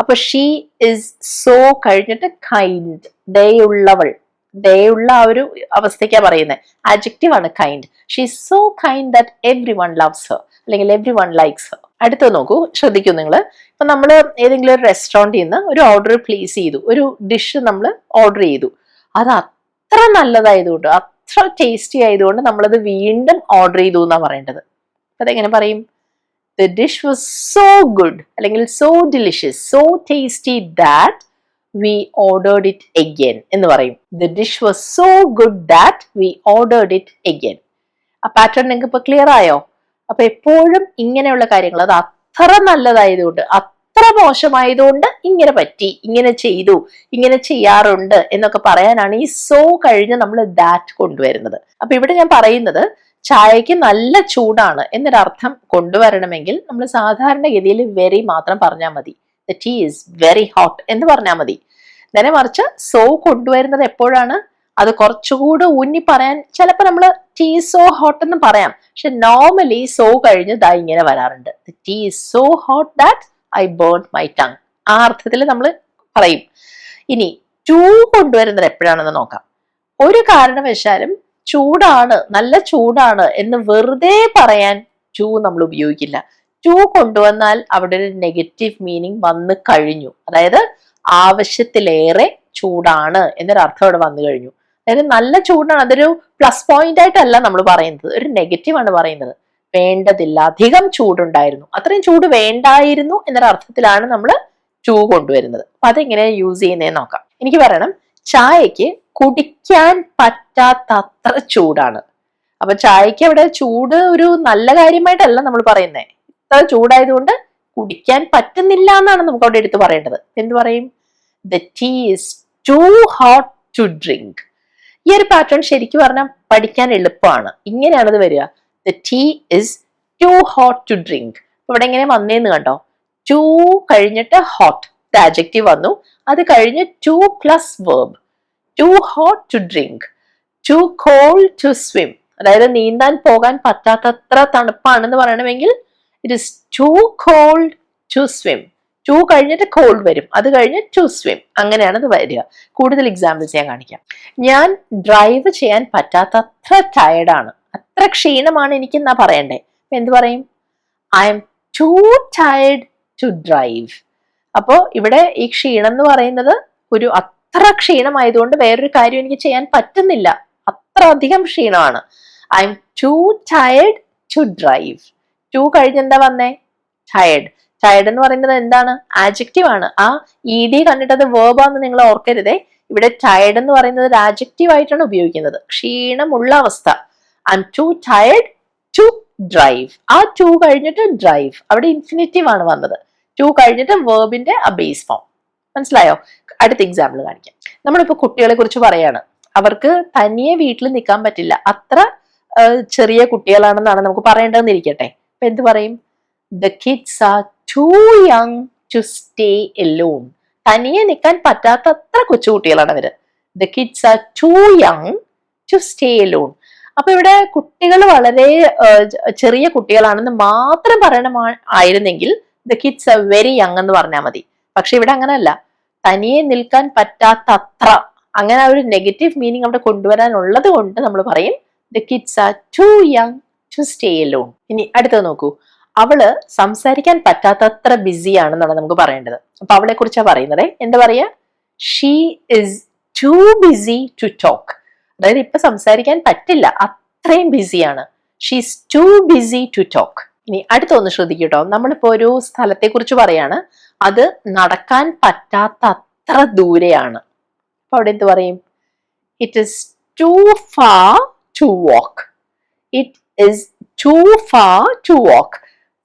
അപ്പൊ she is so കഴിഞ്ഞിട്ട് kind, ദയുള്ളവൾ, ദയുള്ള ആ ഒരു അവസ്ഥയ്ക്കാ പറയുന്നത്. ആഡ്ജക്റ്റീവ് ആണ് kind. She is so kind that every one loves Har, അല്ലെങ്കിൽ എവ്രി വൺ ലൈക്സ് ഹർ. അടുത്ത് നോക്കൂ, ശ്രദ്ധിക്കൂ നിങ്ങൾ. ഇപ്പൊ നമ്മൾ ഏതെങ്കിലും ഒരു റെസ്റ്റോറൻറ്റിൽ നിന്ന് ഒരു ഓർഡർ പ്ലേസ് ചെയ്തു, ഒരു ഡിഷ് നമ്മൾ ഓർഡർ ചെയ്തു. അത് അത്ര നല്ലതായതുകൊണ്ട്, അത്ര ടേസ്റ്റി ആയതുകൊണ്ട് നമ്മളത് വീണ്ടും ഓർഡർ ചെയ്തു എന്നാ പറയേണ്ടത്. അപ്പൊ അതെങ്ങനെ പറയും? The dish was so good, അല്ലെങ്കിൽ so delicious, so tasty that we ordered it again എന്ന് പറയും. The dish was so good that we ordered it again. ആ പാറ്റേൺ നിങ്ങൾക്ക് ഇപ്പൊ ക്ലിയർ ആയോ? അപ്പൊ എപ്പോഴും ഇങ്ങനെയുള്ള കാര്യങ്ങൾ, അത് അത്ര നല്ലതായതുകൊണ്ട്, അത്ര മോശമായതുകൊണ്ട് ഇങ്ങനെ പറ്റി, ഇങ്ങനെ ചെയ്തു, ഇങ്ങനെ ചെയ്യാറുണ്ട് എന്നൊക്കെ പറയാനാണ് ഈ സോ കഴിഞ്ഞ് നമ്മൾ ദാറ്റ് കൊണ്ടുവരുന്നത്. അപ്പൊ ഇവിടെ ഞാൻ പറയുന്നത് ചായക്ക് നല്ല ചൂടാണ് എന്നൊരർത്ഥം കൊണ്ടുവരണമെങ്കിൽ നമ്മൾ സാധാരണഗതിയിൽ വെരി മാത്രം പറഞ്ഞാൽ മതി. The tea is very hot എന്ന് പറഞ്ഞാൽ മതി. നേരെ മറിച്ച് സോ കൊണ്ടുവരുന്നത് എപ്പോഴാണ്? അത് കുറച്ചുകൂടെ ഊന്നി പറയാൻ ചിലപ്പോൾ നമ്മൾ ടീ സോ ഹോട്ട് എന്ന് പറയാം, പക്ഷെ നോർമലി സോ കഴിഞ്ഞ് ദാ ഇങ്ങനെ വരാറുണ്ട്. The tea is so hot that I burned my tongue. ആ അർത്ഥത്തിൽ നമ്മൾ പറയും. ഇനി ടു കൊണ്ടുവരുന്നത് എപ്പോഴാണെന്ന് നോക്കാം. ഒരു കാരണവശാലും ചൂടാണ്, നല്ല ചൂടാണ് എന്ന് വെറുതെ പറയാൻ ടു നമ്മൾ ഉപയോഗിക്കില്ല. ടു കൊണ്ടുവന്നാൽ അവിടെ ഒരു നെഗറ്റീവ് മീനിങ് വന്നു കഴിഞ്ഞു. അതായത് ആവശ്യത്തിലേറെ ചൂടാണ് എന്നൊരർത്ഥം അവിടെ വന്നു കഴിഞ്ഞു. അതായത് നല്ല ചൂടാണ്, അതൊരു പ്ലസ് പോയിന്റ് ആയിട്ടല്ല നമ്മൾ പറയുന്നത്, ഒരു നെഗറ്റീവ് ആണ് പറയുന്നത്. വേണ്ടതില്ല, അധികം ചൂടുണ്ടായിരുന്നു, അത്രയും ചൂട് വേണ്ടായിരുന്നു എന്നൊരർത്ഥത്തിലാണ് നമ്മൾ ടു കൊണ്ടുവരുന്നത്. അപ്പൊ അതെങ്ങനെ യൂസ് ചെയ്യുന്നതെന്ന് നോക്കാം. എനിക്ക് പറയണം, ചായക്ക് കുടിക്കാൻ പറ്റാത്തത്ര ചൂടാണ്. അപ്പൊ ചായക്ക് അവിടെ ചൂട് ഒരു നല്ല കാര്യമായിട്ടല്ല നമ്മൾ പറയുന്നത്. ഇത്ര ചൂടായതുകൊണ്ട് കുടിക്കാൻ പറ്റുന്നില്ല എന്നാണ് നമുക്ക് അവിടെ എടുത്ത് പറയേണ്ടത്. എന്ത് പറയും? The tea is too hot to drink. ഈ ഒരു പാറ്റേൺ ശരിക്കും പറഞ്ഞാൽ പഠിക്കാൻ എളുപ്പമാണ്. ഇങ്ങനെയാണത് വരിക. The tea is too hot to drink. ഇവിടെ എങ്ങനെ വന്നേന്ന് കണ്ടോ? ടു കഴിഞ്ഞിട്ട് ഹോട്ട് ആഡ്ജക്റ്റീവ് വന്നു, അത് കഴിഞ്ഞ് to plus verb. Too hot to drink, too cold to swim. അതായത് നീന്താൻ പോകാൻ പറ്റാത്തത്ര തണുപ്പാണെന്ന് പറയണമെങ്കിൽ it is too cold to swim. Too കഴിഞ്ഞിട്ട് കോൾഡ് വരും, അത് കഴിഞ്ഞ് ടു സ്വിം. അങ്ങനെയാണ് ഇത് വരിക. കൂടുതൽ എക്സാമ്പിൾസ് ഞാൻ കാണിക്കാം. ഞാൻ ഡ്രൈവ് ചെയ്യാൻ പറ്റാത്തത്ര ടയർഡാണ്, അത്ര ക്ഷീണമാണ് എനിക്ക് എന്നാ പറയണ്ടേ. എന്ത് പറയും? I M too tired to drive. അപ്പോ ഇവിടെ ഈ ക്ഷീണം എന്ന് പറയുന്നത് ഒരു അത്ര ക്ഷീണമായതുകൊണ്ട് വേറൊരു കാര്യം എനിക്ക് ചെയ്യാൻ പറ്റുന്നില്ല, അത്ര അധികം ക്ഷീണമാണ്. I M too tired to drive. Too കഴിഞ്ഞെന്താ വന്നേ? ടയർഡ്. ടയർഡ് എന്ന് പറയുന്നത് എന്താണ്? ആഡ്ജക്റ്റീവ് ആണ്. ആ ഇ ഡി കണ്ടിട്ട് അത് വേർബാന്ന് നിങ്ങൾ ഓർക്കരുതേ. ഇവിടെ ടയർഡ് എന്ന് പറയുന്നത് ഒരു ആഡ്ജക്റ്റീവ് ആയിട്ടാണ് ഉപയോഗിക്കുന്നത്, ക്ഷീണമുള്ള അവസ്ഥ. I M too tired to drive. ആ ടു കഴിഞ്ഞിട്ട് ഡ്രൈവ്, അവിടെ ഇൻഫിനിറ്റീവ് ആണ് വന്നത്. ടു കഴിഞ്ഞിട്ട് വേർബിന്റെ ബേസ് ഫോം. മനസ്സിലായോ? അടുത്ത എക്സാമ്പിൾ കാണിക്കാം. നമ്മളിപ്പോ കുട്ടികളെ കുറിച്ച് പറയാണ്. അവർക്ക് തനിയെ വീട്ടിൽ നിൽക്കാൻ പറ്റില്ല, അത്ര ചെറിയ കുട്ടികളാണെന്നാണ് നമുക്ക് പറയേണ്ടതെന്നിരിക്കട്ടെ. അപ്പൊ എന്ത് പറയും? The kids are too young to stay alone. തനിയെ നിൽക്കാൻ പറ്റാത്തത്ര കൊച്ചുകുട്ടികളാണ് അവര്. The kids are too young to stay alone. അപ്പൊ ഇവിടെ കുട്ടികൾ വളരെ ചെറിയ കുട്ടികളാണെന്ന് മാത്രം പറയണമായിരുന്നെങ്കിൽ the kids are very young എന്ന് പറഞ്ഞാൽ മതി. പക്ഷെ ഇവിടെ അങ്ങനെയല്ല, തനിയെ നിൽക്കാൻ പറ്റാത്തത്ര, അങ്ങനെ ഒരു നെഗറ്റീവ് മീനിങ് അവിടെ കൊണ്ടുവരാനുള്ളത് കൊണ്ട് നമ്മൾ പറയും the kids are too young to stay alone. ഇനി അടുത്തത് നോക്കൂ. അവള് സംസാരിക്കാൻ പറ്റാത്തത്ര ബിസി ആണെന്നാണ് നമുക്ക് പറയേണ്ടത്. അപ്പൊ അവളെ കുറിച്ചാണ് പറയുന്നത്. എന്താ പറയാ? She is too busy to talk. അതായത് ഇപ്പൊ സംസാരിക്കാൻ പറ്റില്ല, അത്രയും ബിസിയാണ്. She is too busy to talk. ഇനി അടുത്തൊന്ന് ശ്രദ്ധിക്കട്ടോ. നമ്മളിപ്പോ ഒരു സ്ഥലത്തെ കുറിച്ച് പറയാണ്, അത് നടക്കാൻ പറ്റാത്ത അത്ര ദൂരെയാണ്. അപ്പൊ അവിടെ എന്ത് പറയും? It is too far to walk. It is too far to walk.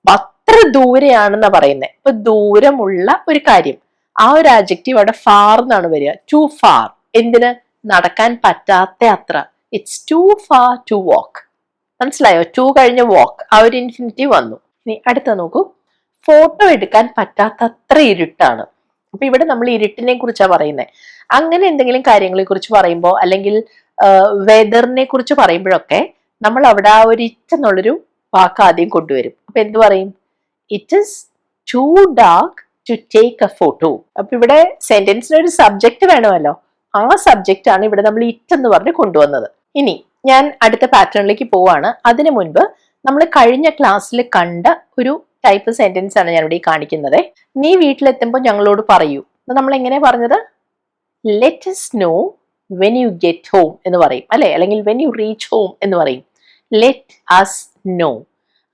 അത്ര ദൂരെയാണെന്നാ പറയുന്നത്. ഇപ്പൊ ദൂരമുള്ള ഒരു കാര്യം, ആ ഒരു ആഡ്ജക്റ്റീവ് അവിടെ ഫാർ എന്നാണ് വരിക. Too far. എന്തിന്? നടക്കാൻ പറ്റാത്ത അത്ര. It's too far to walk. മനസ്സിലായോ? ടു കഴിഞ്ഞ വാക്ക്, ആ ഒരു ഇൻഫിനിറ്റീവ് വന്നു. ഇനി അടുത്ത നോക്കൂ. ഫോട്ടോ എടുക്കാൻ പറ്റാത്തത്ര ഇരുട്ടാണ്. അപ്പൊ ഇവിടെ നമ്മൾ ഇരുട്ടിനെ കുറിച്ചാണ് പറയുന്നത്. അങ്ങനെ എന്തെങ്കിലും കാര്യങ്ങളെ കുറിച്ച് പറയുമ്പോൾ, അല്ലെങ്കിൽ വെദറിനെ കുറിച്ച് പറയുമ്പോഴൊക്കെ നമ്മൾ അവിടെ ആ ഒരു ഇറ്റ് എന്നുള്ളൊരു വാക്ക് ആദ്യം കൊണ്ടുവരും. അപ്പൊ എന്ത് പറയും? It is too dark to take a photo. അപ്പൊ ഇവിടെ സെന്റൻസിന് ഒരു സബ്ജക്ട് വേണമല്ലോ, ആ സബ്ജക്റ്റ് ആണ് ഇവിടെ നമ്മൾ ഇറ്റ് എന്ന് പറഞ്ഞ് കൊണ്ടുവന്നത്. ഇനി ഞാൻ അടുത്ത പാറ്റേണിലേക്ക് പോവാണ്. അതിനു മുൻപ് നമ്മൾ കഴിഞ്ഞ ക്ലാസ്സിൽ കണ്ട ഒരു ടൈപ്പ് സെന്റൻസ് ആണ് ഞാൻ ഇവിടെ കാണിക്കുന്നത്. നീ വീട്ടിലെത്തുമ്പോൾ ഞങ്ങളോട് പറയൂ. നമ്മൾ എങ്ങനെ പറഞ്ഞത്? Let us know when you get home എന്ന് പറയും അല്ലെ, അല്ലെങ്കിൽ when you reach home എന്ന് പറയും. Let us know.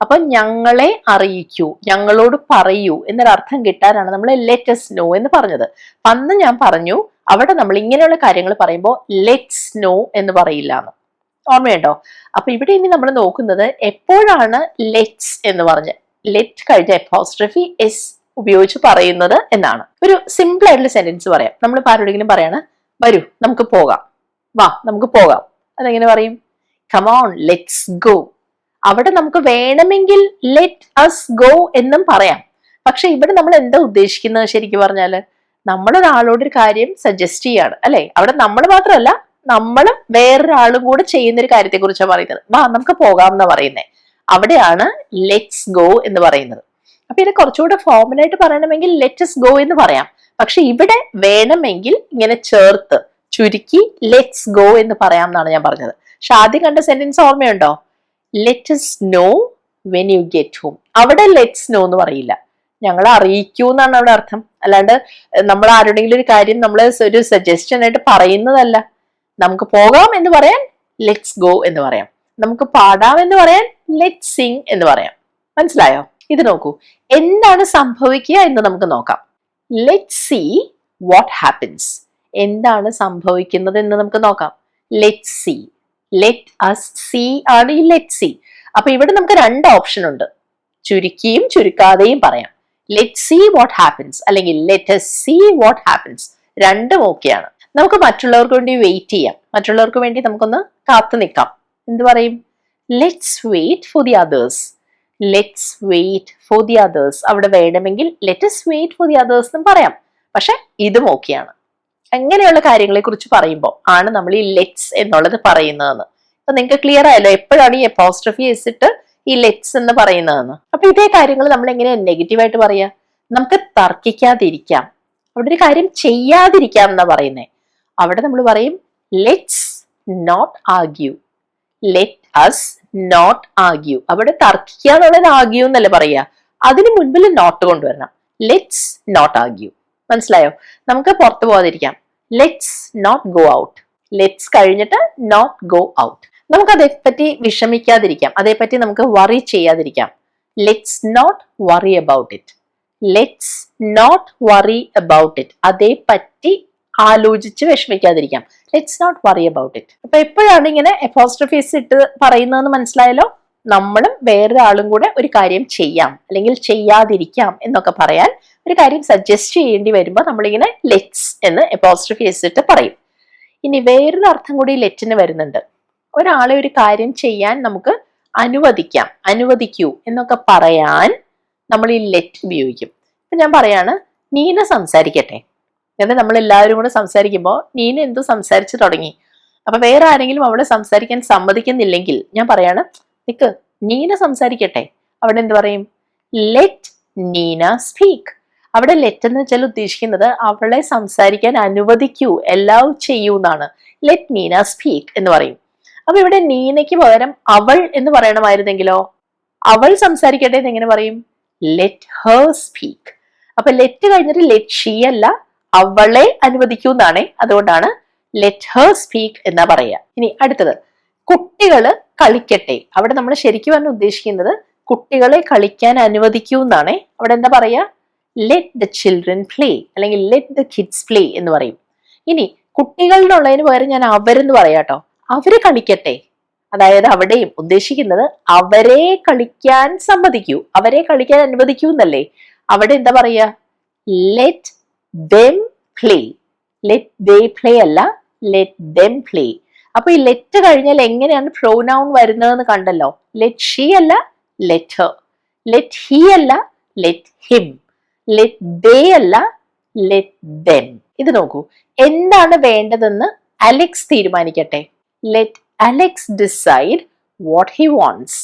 അപ്പൊ ഞങ്ങളെ അറിയിക്കൂ, ഞങ്ങളോട് പറയൂ എന്നൊരർത്ഥം കിട്ടാനാണ് നമ്മൾ ലെറ്റ് us know എന്ന് പറഞ്ഞത്. അന്ന് ഞാൻ പറഞ്ഞു അവിടെ നമ്മൾ ഇങ്ങനെയുള്ള കാര്യങ്ങൾ പറയുമ്പോൾ ലെറ്റ്സ് നോ എന്ന് പറയില്ല എന്ന്. ഓർമ്മയുണ്ടോ? അപ്പൊ ഇവിടെ ഇനി നമ്മൾ നോക്കുന്നത് എപ്പോഴാണ് ലെറ്റ്സ് എന്ന് പറഞ്ഞ് ലെറ്റ് കഴിഞ്ഞ അപ്പോസ്ട്രഫി എസ് ഉപയോഗിച്ച് പറയുന്നത് എന്നാണ്. ഒരു സിമ്പിൾ ആയിട്ടുള്ള സെന്റൻസ് പറയാം. നമ്മൾ ആരോടെങ്കിലും പറയാണ്, വരൂ നമുക്ക് പോകാം, വാ നമുക്ക് പോകാം. അതെങ്ങനെ പറയും? Come on let's go. അവിടെ നമുക്ക് വേണമെങ്കിൽ ലെറ്റ് അസ് ഗോ എന്നും പറയാം. പക്ഷെ ഇവിടെ നമ്മൾ എന്താ ഉദ്ദേശിക്കുന്നത്? ശരിക്കും പറഞ്ഞാല് നമ്മളൊരാളോട് ഒരു കാര്യം സജസ്റ്റ് ചെയ്യാണ് അല്ലെ. അവിടെ നമ്മൾ മാത്രമല്ല, നമ്മളും വേറൊരാളും കൂടെ ചെയ്യുന്ന ഒരു കാര്യത്തെ കുറിച്ചാണ് പറയുന്നത്. വാ നമുക്ക് പോകാം എന്നാ പറയുന്നത്. അവിടെയാണ് ലെറ്റ്സ് ഗോ എന്ന് പറയുന്നത്. അപ്പൊ ഇത് കുറച്ചുകൂടെ ഫോർമലായിട്ട് പറയണമെങ്കിൽ ലെറ്റ്സ് ഗോ എന്ന് പറയാം. പക്ഷെ ഇവിടെ വേണമെങ്കിൽ ഇങ്ങനെ ചേർത്ത് ചുരുക്കി ലെറ്റ്സ് ഗോ എന്ന് പറയാം എന്നാണ് ഞാൻ പറഞ്ഞത്. പക്ഷെ ആദ്യം കണ്ട സെന്റൻസ് ഓർമ്മയുണ്ടോ? Let's no when you get home. അവിടെ ലെറ്റ്സ് നോ എന്ന് പറയില്ല, ഞങ്ങളെ അറിയിക്കൂ എന്നാണ് അവിടെ അർത്ഥം. അല്ലാണ്ട് നമ്മൾ ആരുടെങ്കിലും ഒരു കാര്യം നമ്മൾ ഒരു സജഷൻ ആയിട്ട് പറയുന്നതല്ല. നമുക്ക് പോകാം എന്ന് പറയാൻ ലെറ്റ്സ് ഗോ എന്ന് പറയാം, നമുക്ക് പാടാം എന്ന് പറയാൻ ലെറ്റ്സ് സിങ് എന്ന് പറയാം. മനസ്സിലായോ? ഇത് നോക്കൂ, എന്താണ് സംഭവിക്കുക എന്ന് നമുക്ക് നോക്കാം. Let's see what happens. എന്താണ് സംഭവിക്കുന്നത് എന്ന് നമുക്ക് നോക്കാം. Let's see, let us see ആണ് ഈ ലെറ്റ് സീ. അപ്പൊ ഇവിടെ നമുക്ക് രണ്ട് ഓപ്ഷൻ ഉണ്ട്, ചുരുക്കിയും ചുരുക്കാതെയും പറയാം. ലെറ്റ് സീ വാട്ട് ഹാപ്പൻസ് അല്ലെങ്കിൽ let us see what happens, രണ്ടും ഓക്കെയാണ്. നമുക്ക് മറ്റുള്ളവർക്ക് വേണ്ടി വെയിറ്റ് ചെയ്യാം, മറ്റുള്ളവർക്ക് വേണ്ടി നമുക്കൊന്ന് കാത്തു നിൽക്കാം. എന്ത് പറയും? Let's wait for the others. Let's wait for the others. അവിടെ വേണമെങ്കിൽ let us wait for the others എന്നും പറയാം, പക്ഷെ ഇതും ഓക്കെയാണ്. അങ്ങനെയുള്ള കാര്യങ്ങളെ കുറിച്ച് പറയുമ്പോൾ ആണ് നമ്മൾ ഈ ലെറ്റ്സ് എന്നുള്ളത് പറയുന്നതെന്ന്. അപ്പൊ നിങ്ങൾക്ക് ക്ലിയർ ആയല്ലോ എപ്പോഴാണ് ഈ അപ്പോസ്ട്രഫി വെച്ചിട്ട് ഈ ലെറ്റ്സ് എന്ന് പറയുന്നതെന്ന്. അപ്പൊ ഇതേ കാര്യങ്ങൾ നമ്മൾ എങ്ങനെയാ നെഗറ്റീവായിട്ട് പറയാ? നമുക്ക് തർക്കിക്കാതിരിക്കാം, അവിടെ ഒരു കാര്യം ചെയ്യാതിരിക്കാം എന്നാ പറയുന്നേ. അവിടെ നമ്മൾ പറയും let's not argue. Let us not argue. അവിടെ തർക്കിക്കുക എന്നുള്ളത് ആർഗ്യൂ എന്നല്ല പറയാ, അതിന് മുൻപിൽ നോട്ട് കൊണ്ടുവരണം. Let's not argue. മനസ്സിലായോ? നമുക്ക് പുറത്തു പോകാതിരിക്കാം. Let's not go out. Let's കഴിഞ്ഞിട്ട് നോട്ട് ഗോ ഔട്ട്. നമുക്ക് അതേപ്പറ്റി വിഷമിക്കാതിരിക്കാം, അതേപ്പറ്റി നമുക്ക് വറി ചെയ്യാതിരിക്കാം. Let's not worry about it. Let's not worry about it. അതേപ്പറ്റി ആലോചിച്ച് വിഷമിക്കാതിരിക്കാം. Let's not worry about it. അപ്പൊ എപ്പോഴാണ് ഇങ്ങനെ അപ്പോസ്ട്രോഫീസ് ഇട്ട് പറയുന്നതെന്ന് മനസ്സിലായല്ലോ. നമ്മളും വേറൊരാളും കൂടെ ഒരു കാര്യം ചെയ്യാം അല്ലെങ്കിൽ ചെയ്യാതിരിക്കാം എന്നൊക്കെ പറയാൻ ഒരു കാര്യം സജസ്റ്റ് ചെയ്യേണ്ടി വരുമ്പോൾ നമ്മളിങ്ങനെ ലെറ്റ്സ് എന്ന് അപ്പോസ്ട്രോഫീസ് ഇട്ട് പറയും. ഇനി വേറൊരു അർത്ഥം കൂടി ലെറ്റിന് വരുന്നുണ്ട്. ഒരാളെ ഒരു കാര്യം ചെയ്യാൻ നമുക്ക് അനുവദിക്കാം, അനുവദിക്കൂ എന്നൊക്കെ പറയാൻ നമ്മൾ ഈ ലെറ്റ് ഉപയോഗിക്കും. ഇപ്പൊ ഞാൻ പറയാണ് നീന സംസാരിക്കട്ടെ. എന്നിട്ട് നമ്മൾ എല്ലാവരും കൂടെ സംസാരിക്കുമ്പോൾ നീന എന്തോ സംസാരിച്ചു തുടങ്ങി. അപ്പൊ വേറെ ആരെങ്കിലും അവിടെ സംസാരിക്കാൻ സമ്മതിക്കുന്നില്ലെങ്കിൽ ഞാൻ പറയാണ് നിക്ക്, നീന സംസാരിക്കട്ടെ. അവിടെ എന്ത് പറയും? Let Neena speak. അവിടെ ലെറ്റ് എന്ന് വെച്ചാൽ ഉദ്ദേശിക്കുന്നത് അവളെ സംസാരിക്കാൻ അനുവദിക്കൂ, എല്ലാം ചെയ്യൂ എന്നാണ്. ലെറ്റ് നീന സ്പീക്ക് എന്ന് പറയും. അപ്പൊ ഇവിടെ നീനയ്ക്ക് പകരം അവൾ എന്ന് പറയണമായിരുന്നെങ്കിലോ? അവൾ സംസാരിക്കട്ടെ എന്ന് എങ്ങനെ പറയും? Let Har speak. അപ്പൊ ലെറ്റ് കഴിഞ്ഞിട്ട് ലെറ്റ് ഷീ അല്ല, അവളെ അനുവദിക്കൂ എന്നാണ്. അതുകൊണ്ടാണ് ലെറ്റ് ഹർ സ്പീക്ക് എന്നാ പറയാ. ഇനി അടുത്തത്, കുട്ടികള് കളിക്കട്ടെ. അവിടെ നമ്മൾ ശരിക്കും പറഞ്ഞ് ഉദ്ദേശിക്കുന്നത് കുട്ടികളെ കളിക്കാൻ അനുവദിക്കൂ എന്നാണ്. അവിടെ എന്താ പറയാ? ലെറ്റ് ദ ചിൽഡ്രൻ പ്ലേ അല്ലെങ്കിൽ ലെറ്റ് ദ കിഡ്സ് പ്ലേ എന്ന് പറയും. ഇനി കുട്ടികളുള്ളതിന് പകരം ഞാൻ അവരെന്ന് പറയാട്ടോ. അവര് കളിക്കട്ടെ. അതായത് അവിടെയും ഉദ്ദേശിക്കുന്നത് അവരെ കളിക്കാൻ സമ്മതിക്കൂ, അവരെ കളിക്കാൻ അനുവദിക്കൂ എന്നല്ലേ. അവിടെ എന്താ പറയാ? Let them play. Let they play അല്ല, ലെറ്റ് them പ്ലേ. അപ്പൊ ഈ ലെറ്റ് കഴിഞ്ഞാൽ എങ്ങനെയാണ് പ്രൊനൗൺ വരുന്നതെന്ന് കണ്ടല്ലോ. ലെറ്റ് ഷീ അല്ല, ലെറ്റ് ഹർ. ലെറ്റ് ഹി അല്ല, ലെറ്റ് ഹിം. ലെറ്റ് ദേ അല്ല, ലെറ്റ് them. ഇത് നോക്കൂ, എന്താണ് വേണ്ടതെന്ന് അലക്സ് തീരുമാനിക്കട്ടെ. Let Alex decide what he wants.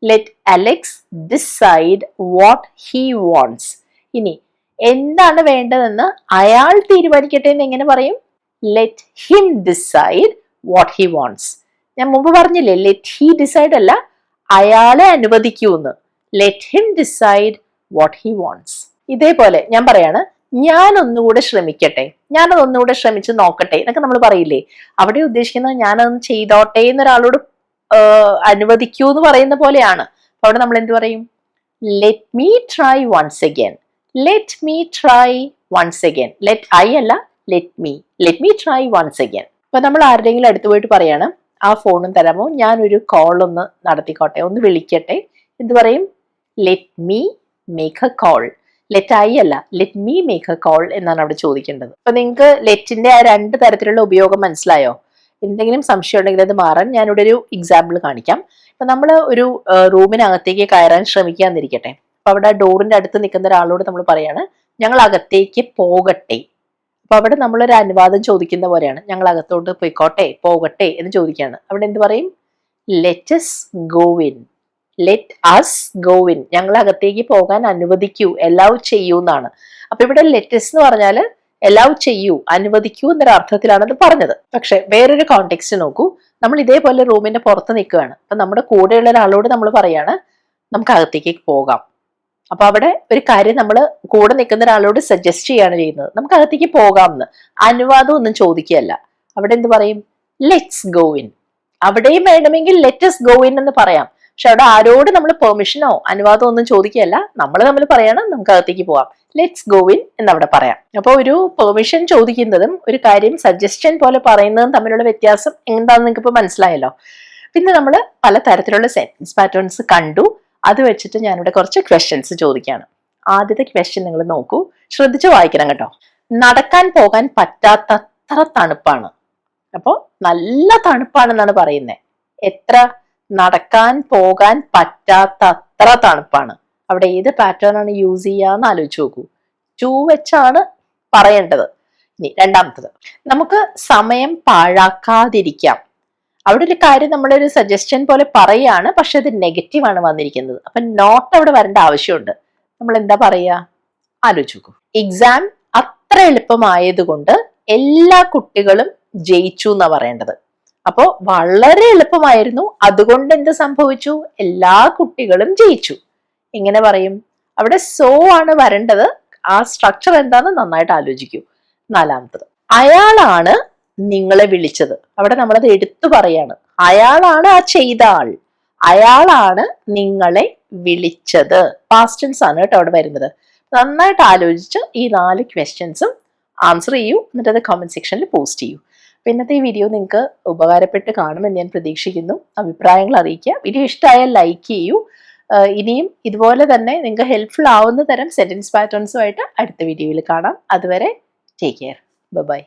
Let Alex decide what he wants. ഇനി എന്താണ് വേണ്ടതെന്ന് അയാൾ തീരുമാനിക്കട്ടെ എന്ന് എങ്ങനെ പറയും? Let him decide what he wants. ഞാൻ മുമ്പ് പറഞ്ഞില്ലേ ലെറ്റ് ഹി ഡിസൈഡ് അല്ല, അയാളെ അനുവദിക്കൂ എന്ന്. Let him decide what he wants. ഇതേപോലെ ഞാൻ പറയാണ് ഞാൻ ഒന്നുകൂടെ ശ്രമിക്കട്ടെ, ഞാനതൊന്നുകൂടെ ശ്രമിച്ച് നോക്കട്ടെ എന്നൊക്കെ നമ്മൾ പറയില്ലേ. അവിടെ ഉദ്ദേശിക്കുന്നത് ഞാനതൊന്ന് ചെയ്തോട്ടെ എന്നൊരാളോട് അനുവദിക്കൂ എന്ന് പറയുന്ന പോലെയാണ്. അവിടെ നമ്മൾ എന്ത് പറയും? Let me try once again. Let me try once again. Let I അല്ല, let me. Let me try once again. അപ്പൊ നമ്മൾ ആരുടെയെങ്കിലും അടുത്ത് പോയിട്ട് പറയാണ് ആ ഫോണും തരാമോ, ഞാനൊരു കോൾ ഒന്ന് നടത്തിക്കോട്ടെ, ഒന്ന് വിളിക്കട്ടെ. എന്ത് പറയും? Let me make a call. Let I അല്ല, let me make a call എന്നാണ് അവിടെ ചോദിക്കേണ്ടത്. അപ്പൊ നിങ്ങൾക്ക് ലെറ്റിന്റെ ആ രണ്ട് തരത്തിലുള്ള ഉപയോഗം മനസ്സിലായോ? എന്തെങ്കിലും സംശയം ഉണ്ടെങ്കിൽ അത് മാറാൻ ഞാനിവിടെ ഒരു എക്സാമ്പിൾ കാണിക്കാം. ഇപ്പൊ നമ്മൾ ഒരു റൂമിനകത്തേക്ക് കയറാൻ ശ്രമിക്കാന്നിരിക്കട്ടെ. അപ്പൊ അവിടെ ഡോറിന്റെ അടുത്ത് നിൽക്കുന്ന ഒരാളോട് നമ്മൾ പറയാണ് ഞങ്ങൾ അകത്തേക്ക് പോകട്ടെ. അപ്പൊ അവിടെ നമ്മളൊരു അനുവാദം ചോദിക്കുന്ന പോലെയാണ്. ഞങ്ങൾ അകത്തോട്ട് പോയിക്കോട്ടെ, പോകട്ടെ എന്ന് ചോദിക്കുകയാണ്. അവിടെ എന്ത് പറയും? Let us go in. Let us go in. ഞങ്ങൾ അകത്തേക്ക് പോകാൻ അനുവദിക്കൂ, എല്ലാം ചെയ്യൂ എന്നാണ്. അപ്പൊ ഇവിടെ ലെറ്റസ് എന്ന് പറഞ്ഞാൽ എലൗ ചെയ്യൂ, അനുവദിക്കൂ എന്നൊരു അർത്ഥത്തിലാണ് അത് പറഞ്ഞത്. പക്ഷെ വേറൊരു കോണ്ടെക്സ്റ്റ് നോക്കൂ. നമ്മൾ ഇതേപോലെ റൂമിന്റെ പുറത്ത് നിൽക്കുകയാണ്. അപ്പൊ നമ്മുടെ കൂടെയുള്ള ഒരാളോട് നമ്മൾ പറയാണ് നമുക്ക് അകത്തേക്ക് പോകാം. അപ്പൊ അവിടെ ഒരു കാര്യം നമ്മൾ കൂടെ നിൽക്കുന്ന ഒരാളോട് സജസ്റ്റ് ചെയ്യാണ് ചെയ്യുന്നത്, നമുക്ക് അകത്തേക്ക് പോകാം എന്ന്. അനുവാദം ഒന്നും ചോദിക്കുകയല്ല. അവിടെ എന്ത് പറയും? Let's go in. അവിടെയും വേണമെങ്കിൽ ലെറ്റസ് ഗോ ഇൻ എന്ന് പറയാം. പക്ഷെ അവിടെ ആരോട് നമ്മൾ പെർമിഷനോ അനുവാദമോ ഒന്നും ചോദിക്കുകയല്ല. നമ്മൾ തമ്മിൽ പറയണം നമുക്ക് അകത്തേക്ക് പോവാം, ലെറ്റ്സ് ഗോ ഇൻ എന്ന് അവിടെ പറയാം. അപ്പൊ ഒരു പെർമിഷൻ ചോദിക്കുന്നതും ഒരു കാര്യം സജസ്റ്റൻ പോലെ പറയുന്നതും തമ്മിലുള്ള വ്യത്യാസം എന്താണെന്ന് നിങ്ങൾക്ക് ഇപ്പൊ മനസ്സിലായല്ലോ. പിന്നെ നമ്മൾ പല തരത്തിലുള്ള സെന്റൻസ് പാറ്റേൺസ് കണ്ടു. അത് വെച്ചിട്ട് ഞാനിവിടെ കുറച്ച് ക്വസ്റ്റ്യൻസ് ചോദിക്കുകയാണ്. ആദ്യത്തെ ക്വസ്റ്റ്യൻ നിങ്ങൾ നോക്കൂ, ശ്രദ്ധിച്ച് വായിക്കണം കേട്ടോ. നടക്കാൻ പോകാൻ പറ്റാത്തത്ര തണുപ്പാണ്. അപ്പോ നല്ല തണുപ്പാണെന്നാണ് പറയുന്നത്. എത്ര? നടക്കാൻ പോകാൻ പറ്റാത്തത്ര തണുപ്പാണ്. അവിടെ ഏത് പാറ്റേൺ ആണ് യൂസ് ചെയ്യാന്ന് ആലോചിച്ച് നോക്കൂ. ടു വെച്ചാണ് പറയേണ്ടത്. ഇനി രണ്ടാമത്തത്, നമുക്ക് സമയം പാഴാക്കാതിരിക്കാം. അവിടെ ഒരു കാര്യം നമ്മളൊരു സജസ്റ്റൻ പോലെ പറയാണ്, പക്ഷെ അത് നെഗറ്റീവ് ആണ് വന്നിരിക്കുന്നത്. അപ്പൊ നോട്ട് അവിടെ വരേണ്ട ആവശ്യമുണ്ട്. നമ്മൾ എന്താ പറയാ? ആലോചിച്ച് നോക്കൂ. എക്സാം അത്ര എളുപ്പമായതുകൊണ്ട് എല്ലാ കുട്ടികളും ജയിച്ചു എന്നാ പറയേണ്ടത്. അപ്പോ വളരെ എളുപ്പമായിരുന്നു, അതുകൊണ്ട് എന്ത് സംഭവിച്ചു? എല്ലാ കുട്ടികളും ജയിച്ചു. എങ്ങനെ പറയും? അവിടെ സോ ആണ് വരേണ്ടത്. ആ സ്ട്രക്ചർ എന്താന്ന് നന്നായിട്ട് ആലോചിക്കൂ. നാലാമത്തത്, അയാളാണ് നിങ്ങളെ വിളിച്ചത്. അവിടെ നമ്മളത് എടുത്തു പറയാണ്. അയാളാണ് ആ ചെയ്ത ആൾ. അയാളാണ് നിങ്ങളെ വിളിച്ചത്. പാസ്റ്റ് ടെൻസ് ആണ് കേട്ടോ അവിടെ വരുന്നത്. നന്നായിട്ട് ആലോചിച്ച് ഈ 4 ക്വസ്റ്റ്യൻസും ആൻസർ ചെയ്യൂ. എന്നിട്ട് അത് കമന്റ് സെക്ഷനിൽ പോസ്റ്റ് ചെയ്യൂ. ഇന്നത്തെ ഈ വീഡിയോ നിങ്ങൾക്ക് ഉപകാരപ്പെട്ട് കാണുമെന്ന് ഞാൻ പ്രതീക്ഷിക്കുന്നു. അഭിപ്രായങ്ങൾ അറിയിക്കുക. വീഡിയോ ഇഷ്ടമായാൽ ലൈക്ക് ചെയ്യൂ. ഇനിയും ഇതുപോലെ തന്നെ നിങ്ങൾക്ക് ഹെൽപ്ഫുൾ ആവുന്ന തരം സെന്റൻസ് പാറ്റേൺസുമായിട്ട് അടുത്ത വീഡിയോയിൽ കാണാം. അതുവരെ ടേക്ക് കെയർ. ബൈ.